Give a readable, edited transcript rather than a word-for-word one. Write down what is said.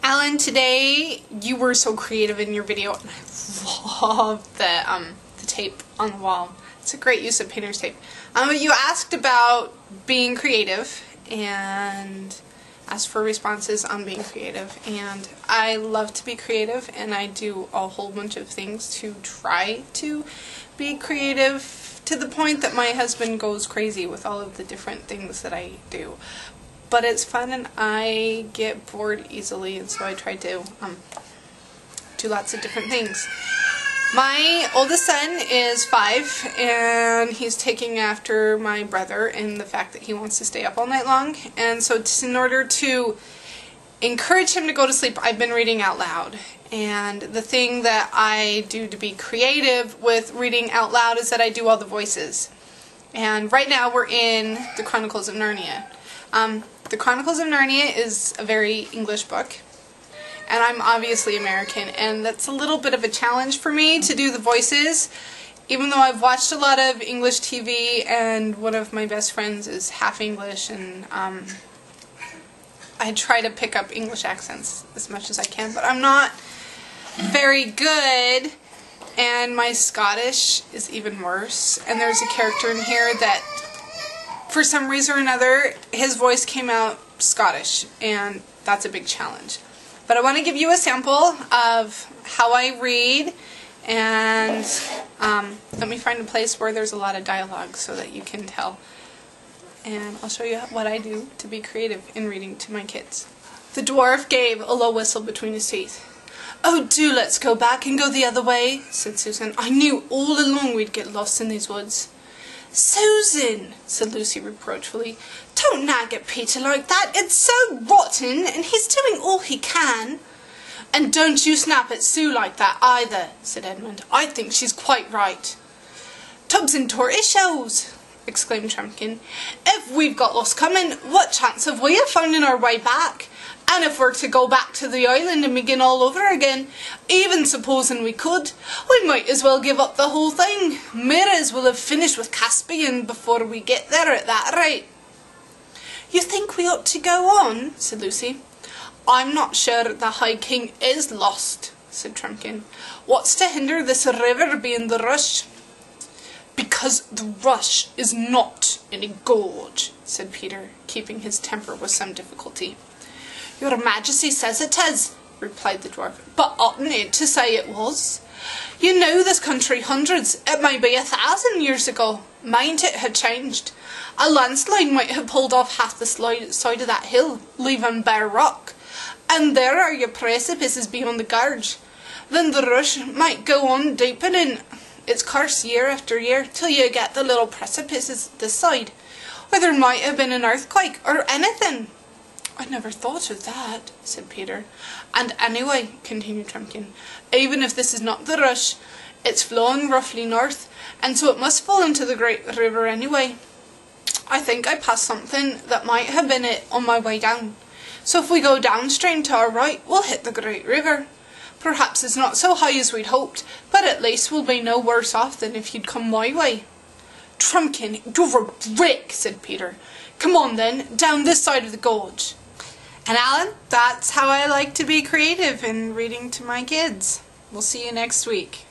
Alan, today you were so creative in your video, and I love the tape on the wall. It's a great use of painter's tape. You asked about being creative and asked for responses on being creative, and I love to be creative, and I do a whole bunch of things to try to be creative, to the point that my husband goes crazy with all of the different things that I do. But it's fun, and I get bored easily, and so I try to do lots of different things. My oldest son is 5, and he's taking after my brother in the fact that he wants to stay up all night long. And so in order to encourage him to go to sleep, I've been reading out loud. And the thing that I do to be creative with reading out loud is that I do all the voices. And right now we're in the Chronicles of Narnia. The Chronicles of Narnia is a very English book, and I'm obviously American, and that's a little bit of a challenge for me to do the voices, even though I've watched a lot of English TV, and one of my best friends is half English, and I try to pick up English accents as much as I can, but I'm not very good, and my Scottish is even worse. And there's a character in here that, for some reason or another, his voice came out Scottish, and that's a big challenge. But I want to give you a sample of how I read, and let me find a place where there's a lot of dialogue so that you can tell. And I'll show you what I do to be creative in reading to my kids. The dwarf gave a low whistle between his teeth. "Oh, do let's go back and go the other way," said Susan. "I knew all along we'd get lost in these woods." "Susan," said Lucy reproachfully, "don't nag at Peter like that. It's so rotten, and he's doing all he can." "And don't you snap at Sue like that either," said Edmund. "I think she's quite right." "Tubs and tortoise-shells," exclaimed Trumpkin. "If we've got lost coming, what chance have we of finding our way back? And if we're to go back to the island and begin all over again, even supposing we could, we might as well give up the whole thing. May as well have finished with Caspian before we get there at that rate." "You think we ought to go on?" said Lucy. "I'm not sure the High King is lost," said Trumpkin. "What's to hinder this river being the Rush?" "Because the Rush is not in a gorge," said Peter, keeping his temper with some difficulty. "Your Majesty says it is," replied the dwarf, "but oughtn't it to say it was? You know this country hundreds, it may be 1,000 years ago. Mind it had changed. A landslide might have pulled off half the side of that hill, leaving bare rock. And there are your precipices beyond the gorge. Then the Rush might go on deepening its course year after year, till you get the little precipices this side, where there might have been an earthquake or anything." "I never thought of that," said Peter. "And anyway," continued Trumpkin, "even if this is not the Rush, it's flowing roughly north, and so it must fall into the great river anyway. I think I passed something that might have been it on my way down. So if we go downstream to our right, we'll hit the great river. Perhaps it's not so high as we'd hoped, but at least we'll be no worse off than if you'd come my way." "Trumpkin, you're a brick," said Peter. "Come on then, down this side of the gorge." And Alan, that's how I like to be creative in reading to my kids. We'll see you next week.